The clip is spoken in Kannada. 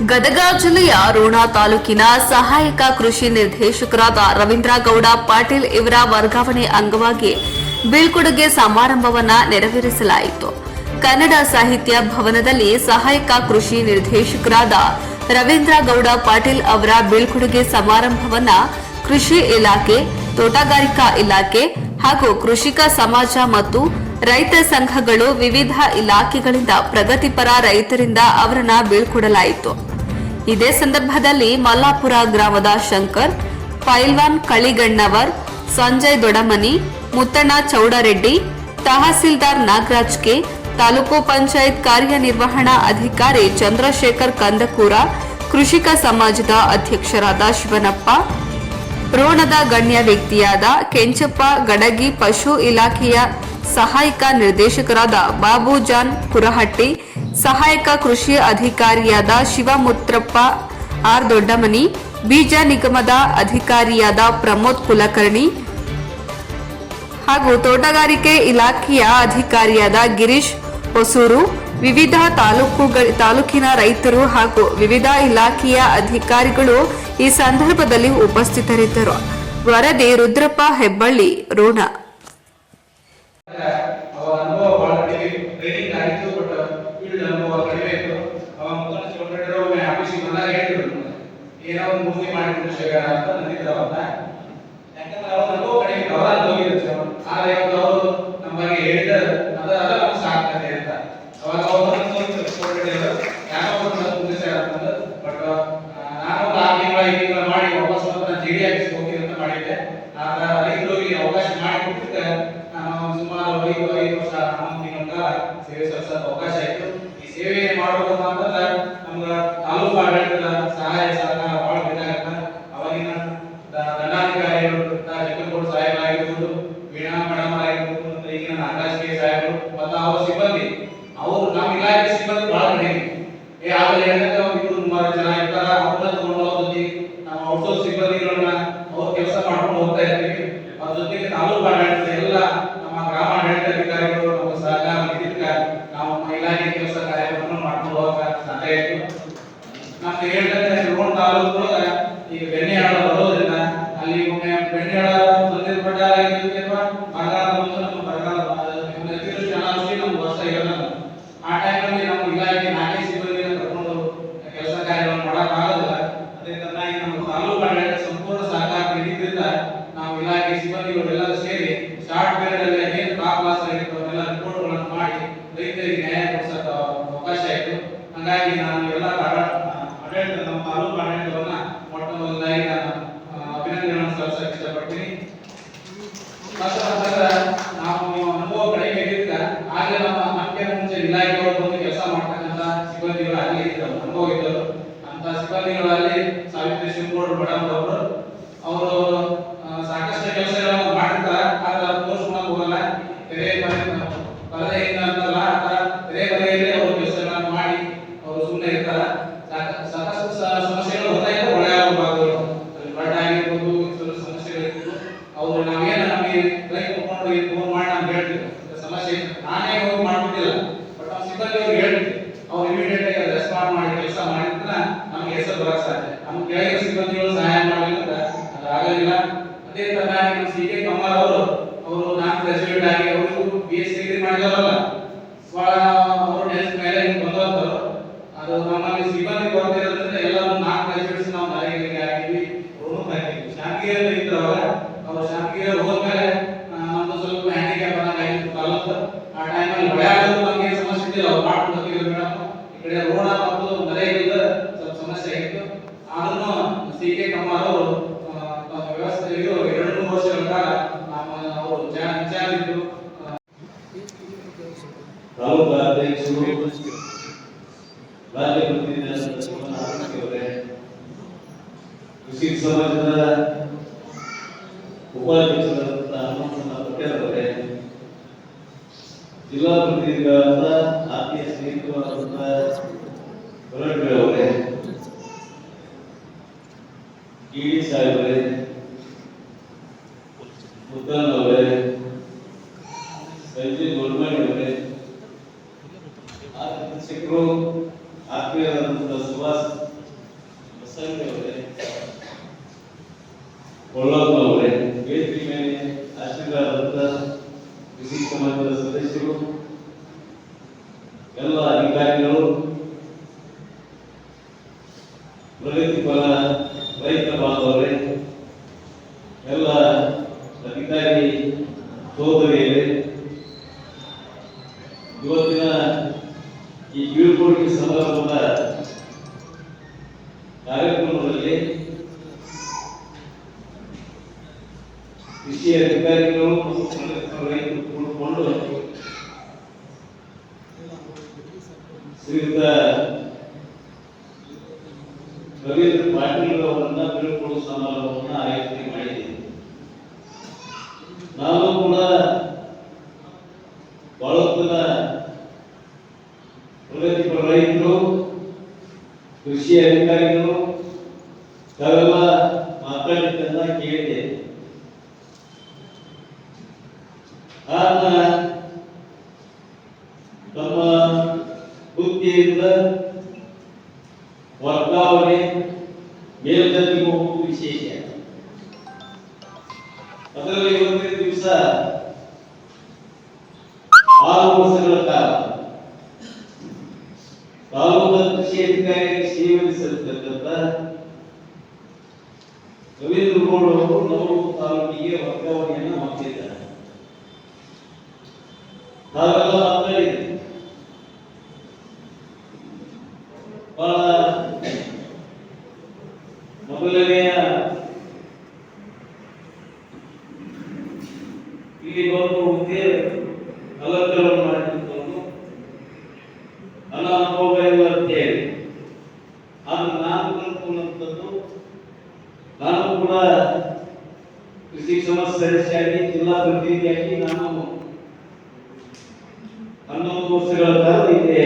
ಗದಗ ಜಿಲ್ಲೆಯ ರೋಣ ತಾಲೂಕಿನ ಸಹಾಯಕ ಕೃಷಿ ನಿರ್ದೇಶಕರಾದ ರವೀಂದ್ರ ಗೌಡ ಪಾಟೀಲ್ ಇವರ ವರ್ಗಾವಣೆ ಅಂಗವಾಗಿ ಬೀಳ್ಕೊಡುಗೆ ಸಮಾರಂಭವನ್ನು ನೆರವೇರಿಸಲಾಯಿತು. ಕನ್ನಡ ಸಾಹಿತ್ಯ ಭವನದಲ್ಲಿ ಸಹಾಯಕ ಕೃಷಿ ನಿರ್ದೇಶಕರಾದ ರವೀಂದ್ರ ಗೌಡ ಪಾಟೀಲ್ ಅವರ ಬೀಳ್ಕೊಡುಗೆ ಸಮಾರಂಭವನ್ನು ಕೃಷಿ ಇಲಾಖೆ, ತೋಟಗಾರಿಕಾ ಇಲಾಖೆ ಹಾಗೂ ಕೃಷಿಕ ಸಮಾಜ ಮತ್ತು ರೈತ ಸಂಘಗಳು ವಿವಿಧ ಇಲಾಖೆಗಳಿಂದ ಪ್ರಗತಿಪರ ರೈತರಿಂದ ಅವರನ್ನ ಬೀಳ್ಕೊಡಲಾಯಿತು. ಇದೇ ಸಂದರ್ಭದಲ್ಲಿ ಮಲ್ಲಾಪುರ ಗ್ರಾಮದ ಶಂಕರ್, ಪೈಲ್ವಾನ್ ಕಳಿಗಣ್ಣವರ್, ಸಂಜಯ್ ದೊಡಮನಿ, ಮುತ್ತಣ್ಣ ಚೌಡರೆಡ್ಡಿ, ತಹಸೀಲ್ದಾರ್ ನಾಗರಾಜ್ ಕೆ, ತಾಲೂಕು ಪಂಚಾಯತ್ ಕಾರ್ಯನಿರ್ವಹಣಾ ಅಧಿಕಾರಿ ಚಂದ್ರಶೇಖರ್ ಕಂದಕೂರ, ಕೃಷಿಕ ಸಮಾಜದ ಅಧ್ಯಕ್ಷರಾದ ಶಿವನಪ್ಪ, ರೋಣದ ಗಣ್ಯ ವ್ಯಕ್ತಿಯಾದ ಕೆಂಚಪ್ಪ ಗಡಗಿ, ಪಶು ಇಲಾಖೆಯ ಸಹಾಯಕ ನಿರ್ದೇಶಕರಾದ ಬಾಬು ಜಾನ್ ಕುರಹಟ್ಟಿ, ಸಹಾಯಕ ಕೃಷಿ ಅಧಿಕಾರಿಯಾದ ಶಿವಮುತ್ರಪ್ಪ ಆರ್ ದೊಡ್ಡಮನಿ, ಬೀಜ ನಿಗಮದ ಅಧಿಕಾರಿಯಾದ ಪ್ರಮೋದ್ ಕುಲಕರ್ಣಿ ಹಾಗೂ ತೋಟಗಾರಿಕೆ ಇಲಾಖೆಯ ಅಧಿಕಾರಿಯಾದ ಗಿರೀಶ್ ಹೊಸೂರು, ವಿವಿಧ ತಾಲೂಕಿನ ರೈತರು ಹಾಗೂ ವಿವಿಧ ಇಲಾಖೆಯ ಅಧಿಕಾರಿಗಳು ಈ ಸಂದರ್ಭದಲ್ಲಿ ಉಪಸ್ಥಿತರಿದ್ದರು. ವರದಿ ರುದ್ರಪ್ಪ ಹೆಬ್ಬಳ್ಳಿ, ರೋಣ. ಅವಕಾಶ ಆಯ್ತು. ಈ ಸೇವೆ ಮಾಡೋದು ಅಂತಂದ್ರೆ ನಮ್ಗೆ ತಾಲೂಕು ಆಡಳಿತದ ಸಹಾಯ ಸಹಕಾರ ಬಹಳ ಬೇಕಾಗತ್ತ. ಅವಾಗಿನ ದಂಡಾಧಿಕಾರಿಗಳು ಜಗನ್ಗೌಡ ಸಾಹೇಬರಾಗಿರ್ಬೋದು, ವೀಣಾ ಮೇಡಮ್ ಆಗಿರ್ಬೋದು, ಈಗಿನ ನಾಗರಾಜ್ ಕೆ ಸಾಹೇಬರು ಮತ್ತು ಅವರ ಸಿಬ್ಬಂದಿ, ಅವರು ನಮ್ಮ ಇಲಾಖೆ ಸಿಬ್ಬಂದಿ ಬಹಳ ಕಡಿಮೆ. ಆದ್ರೆ ಏನಂದ್ರೆ ಇವರು ಸುಮಾರು ಜನ ಇರ್ತಾರ. ಅವ್ರನ್ನ ತಗೊಂಡು ಅವ್ರ ಜೊತೆ ನಾವು ಔಟ್ಸೋರ್ಸ್ ಸಿಬ್ಬಂದಿಗಳನ್ನ ಅವ್ರ ಕೆಲಸ ಮಾಡ್ಕೊಂಡು ಹೋಗ್ತಾ ಇರ್ತೀವಿ. ಅದ್ರ ಜೊತೆಗೆ ತಾಲೂಕು ಆಡಳಿತ ಎಲ್ಲ ನಮ್ಮ ಗ್ರಾಮ ಆಡಳಿತ ಅಧಿಕಾರಿಗಳು ನಮ್ಮ ಸಹಕಾರ ನಾವು ಇಲಾಖೆ ಕೆಲಸ ಕಾರ್ಯವನ್ನು ಮಾಡ್ಕೊಂಡು ಹೋಗಕ್ಕೆ ಸಾಧ್ಯ ಆಯ್ತು. ನಮ್ಗೆ ಹೇಳಿದ್ರೆ ರೋಣ ತಾಲೂಕು ಈಗ ಬೆಣ್ಣೆಹಾಳ ಬರೋದ್ರಿಂದ ಅಲ್ಲಿ ಒಮ್ಮೆ ಬೆಣ್ಣೆಹಾಳ ಬಂದಿದ್ದ ಪ್ರಕಾರ ಬರಗಾಲ ಬಂತು. ಬರಗಾಲ ಅನಾವೃಷ್ಟಿ ನಮ್ಗೆ ವರ್ಷ ಇರಲ್ಲ. ಆ ಟೈಮಲ್ಲಿ ನಮ್ಮ ಇಲಾಖೆ ನಾಲ್ಕೇ ಸಿಬ್ಬಂದಿನ ಕರ್ಕೊಂಡು ಕೆಲಸ ಕಾರ್ಯವನ್ನು ಮಾಡೋಕ್ಕಾಗೋದಿಲ್ಲ. ಅದರಿಂದ ನಮ್ಮ ತಾಲೂಕು ಆಡಳಿತ ಸಂಪೂರ್ಣ ಸಹಕಾರ ನೀಡಿದ್ರಿಂದ ನಾವು ಇಲಾಖೆ ಸಿಬ್ಬಂದಿಗಳೆಲ್ಲರೂ ಸೇರಿ ಶಾರ್ಟ್ ಪೀರಿಯಡ್ ಅಲ್ಲಿ ಏನು ಟಾಪ್ ಕ್ಲಾಸ್ ಆಗಿರ್ತವನ್ನೆಲ್ಲ ರಿಪೋರ್ಟ್ಗಳನ್ನು ಮಾಡಿ ರೈತರಿಗೆ ನ್ಯಾಯ ಕೊಡಿಸಕ ಅವಕಾಶ ಆಯಿತು. ಹಾಗಾಗಿ ನಾನು ಎಲ್ಲ ಆಡಳಿತ ನಮ್ಮ ತಾಲೂಕು ಆಡಳಿತವನ್ನ ಮೊಟ್ಟ ಮೊದಲಾಗಿ ನಾನು ಅಭಿನಂದನೆಗಳನ್ನು ಸಲ್ಲಿಸಕ್ಕೆ ಇಷ್ಟಪಡ್ತೀನಿ. ನಾವು ಅನುಭವ ಕಡಿಮೆ ಇದ್ದ ಆಗಲೇ ನಮಗೆ ಮುಂಚೆ ಇಲಾಖೆಯವರು ಬಂದು ಕೆಲಸ ಮಾಡ್ತಕ್ಕಂಥ ಸಿಬ್ಬಂದಿಗಳು ಅಲ್ಲಿ ಇದ್ದರು, ಅನುಭವ ಇದ್ದರು. ಅಂತ ಸಿಬ್ಬಂದಿಗಳಲ್ಲಿ ಸಾವಿತ್ರಿ ಶಿವಗೌಡರು ಮೇಡಮ್ ಅವರು ಸಾಕಷ್ಟು ಕೆಲಸಗಳನ್ನು ಮಾಡಿರ್ತಾರೆ. ಆದ್ರೆ ಅದು ತೋರಿಸ್ಕೊಂಡು ಹೋಗಲ್ಲ. ಪರದೆಯಿಂದ ಅಂತಲ್ಲ, ಬೇರೆ ಬರೆಯಲ್ಲಿ ಅವರು ಕೆಲಸಗಳನ್ನು ಮಾಡಿ ಅವರು ಸುಮ್ಮನೆ ಇರ್ತಾರೆ. ಸಾಕಷ್ಟು ಸಮಸ್ಯೆಗಳು ಹೊತ್ತಾಯ್ತು. ಒಳ್ಳೆಯ ಭಾಗಗಳು ಬಡ್ ಆಗಿರ್ಬೋದು, ಸಮಸ್ಯೆಗಳಿರ್ಬೋದು. ಅವ್ರು ನಾವೇನು ನಮಗೆ ರೈತ ಮುಖಂಡರು ಫೋನ್ ಮಾಡಿ ನಾವು ಹೇಳ್ತೀವಿ ಸಮಸ್ಯೆ. ನಾನೇ ಹೋಗಿ ಮಾಡ್ಬಿಟ್ಟಿಲ್ಲ, ಬಟ್ ನಮ್ಮ ಸಿಬ್ಬಂದಿ ಅವ್ರಿಗೆ ಹೇಳ್ತೀವಿ. ಅವ್ರು ಇಮಿಡಿಯೇಟ್ ಆಗಿ ರೆಸ್ಪಾಂಡ್ ಮಾಡಿ ಕೆಲಸ ಮಾಡಿದ್ರೆ ನಮ್ಗೆ ಹೆಸರು ಬರಕ್ಕೆ ಸಾಧ್ಯ. ನಮ್ಮ ಕೆಳಗೆ ಸಿಬ್ಬಂದಿಗಳು ಸಹಾಯ ಮಾಡಲಿಲ್ಲ ಅದು ಆಗೋದಿಲ್ಲ. ಅದೇ ತರನಾಗಿ ನಮ್ಮ ಸಿ ಕೆ ಕಮಾರ್ ಅವರು ನಾನ್ ಗ್ರಾಜುಯೇಟ್ ಆಗಿ ಅವರು BSc ಡಿಗ್ರಿ ಮಾಡಿದವರಲ್ಲ, ಅವರು ನೆಕ್ಸ್ಟ್ ಮೇಲೆ ಬಂದವರು. ಅದು ನಮ್ಮಲ್ಲಿ ಸಿಬ್ಬಂದಿ ಕೊರತೆ ಇರೋದ್ರಿಂದ ಎಲ್ಲರೂ ನಾನ್ ಗ್ರಾಜುಯೇಟ್ಸ್ ನಾವು ನರೇಗಾಗೆ ಆಗಿದ್ವಿ, ರೋಣಕ್ಕೆ ಹಾಕಿದ್ವಿ. ಶಾಂತಿಯಲ್ಲಿ ಇದ್ದವಾಗ ಅವರು ಶಾಂತಿಯಲ್ಲಿ ಹೋದ್ಮೇಲೆ ನಮ್ದು ಸ್ವಲ್ಪ ಹ್ಯಾಂಡಿಕ್ಯಾಪ್ ಆಗಿ ತಾಲೂಕು. ಆ ಟೈಮಲ್ಲಿ ಬೆಳೆಯಾಗೋದು ನಮಗೆ ಸಮಸ್ಯೆ ಇದ್ದಿಲ್ಲ, ಅವ್ರು ಮಾಡ್ಕೊಂಡು ಹೋಗಿದ್ರು ಮೇಡಮ್. ಈ ಕಡೆ ರೋಣ ಮತ್ತು ನರೇಗಿಂದ ಸ್ವಲ್ಪ ಸಮಸ್ಯೆ ಆಗಿತ್ತು. ಆದ್ರೂ ಸಿ ಕೆ ಕಮಾರ್ ಅವರು ವ್ಯವಸ್ಥೆ 2-3 ವರ್ಷಗಳ ಕಾಲ ಅವರು ಚಾಲಿದ್ರು. ತಾಲೂಕು ಅಧ್ಯಕ್ಷರು, ರಾಜ್ಯ ಪ್ರತಿನಿಧಿಯವರೇ, ಕೃಷಿ ಸಮಾಜದ ಉಪಾಧ್ಯಕ್ಷರಾದ ಹನುಮಂತನ ಪಟೇಲ್ ಅವರೇ, ಜಿಲ್ಲಾ ಪ್ರತಿನಿಧಿಗಳಾದ ಆತ್ಮೀಯ ಸ್ನೇಹಿತರಾದ ಹೊರಡ್ರೆ ಅವರೇ, ಕಿಡಿ ಸಾಹೇಬರೇ, ಮುದ್ದನ್ ಅವರೇ, ಸಂಜಯ್ ಗೋಲ್ಮಣಿ ಅವರೇ, ಶಿಕ್ಷಕರು, ಆತ್ಮೀಯರಾದಂತಹ ಸುಭಾಷ್ ಸಂಘ ಅವರೇ, ಕೊಳ್ಳಪ್ಪನವರೇ, ವೇದಿಕೆ ಮೇಲೆ ಆಶ್ರಯರಾದಂಥ ಕೃಷಿ ಸಮಾಜದ ಸದಸ್ಯರು, ಎಲ್ಲ ಅಧಿಕಾರಿಗಳು, ಪ್ರಗತಿಪರ ರೈತ ಬಾಂಧವರೇ, ಎಲ್ಲ ಅಧಿಕಾರಿ ಸೋದರಿಯರೇ, ಇವತ್ತಿನ ಈ ಬೀಳ್ಕೊಡುಗೆ ಸಮಾರಂಭದ ಕಾರ್ಯಕ್ರಮದಲ್ಲಿ ಕೃಷಿ ಅಧಿಕಾರಿಗಳು ಮತ್ತು ರೈತರು ಕೂಡಿಕೊಂಡು ಶ್ರೀಯುತ ರವೀಂದ್ರ ಪಾಟೀಲ್ ಅವರನ್ನ ಬೀಳ್ಕೊಡುವ ಸಮಾರಂಭವನ್ನು ಆಯೋಜನೆ ಮಾಡಿದ್ದೀವಿ. ನಾನು ಕೂಡ ಬಹಳ ಪ್ರಗತಿಪರ ರೈತರು, ಕೃಷಿ ಅಧಿಕಾರಿಗಳು ತಾವೆಲ್ಲ ಮಾತಾಡಿದ್ದನ್ನ ಕೇಳಿದೆ. ಆಗ ತಮ್ಮ ಬುದ್ಧಿಯಿಂದ ವರ್ಗಾವಣೆ ಮೇಲ್ದರ್ಜೆಗೆ ಹೋಗುವುದು ವಿಶೇಷ. ಅದರಲ್ಲಿ ಇವತ್ತಿನ ದಿವಸ 6 ವರ್ಷಗಳ ಕಾಲ ತಾಲೂಕು ಕೃಷಿ ಅಧಿಕಾರಿಯಾಗಿ ಸೇವೆ ಸಲ್ಲಿಸತಕ್ಕಂಥ ರವೀಂದ್ರ ಗೌಡ ಅವರು ನವಲೂರು ತಾಲೂಕಿಗೆ ವರ್ಗಾವಣೆಯನ್ನು ಮಾಡಿದ್ದಾರೆ. ನಾವೆಲ್ಲ ಮಾತಾಡಿದ್ವಿ. ಬಹಳ ಮೊದಲನೆಯ ಇಲ್ಲಿ ಬಂದು ಹುದ್ದೆ ಅಲಂಕಾರವನ್ನು ಮಾಡಿದ್ದವನು ನನ್ನ ಅನುಭವ ಇಲ್ಲ ಅಂತ ಹೇಳಿ, ಆದ್ರೆ ನಾನು ಕಲ್ತ್ಕೊಂಡಂಥದ್ದು, ನಾನು ಕೂಡ ಕೃಷಿ ಸಮಾಜ ಸದಸ್ಯರಾಗಿ ಜಿಲ್ಲಾ ಪ್ರತಿನಿಧಿಯಾಗಿ ನಾನು 11 ವರ್ಷಗಳ ಕಾಲ ಇದ್ದೆ.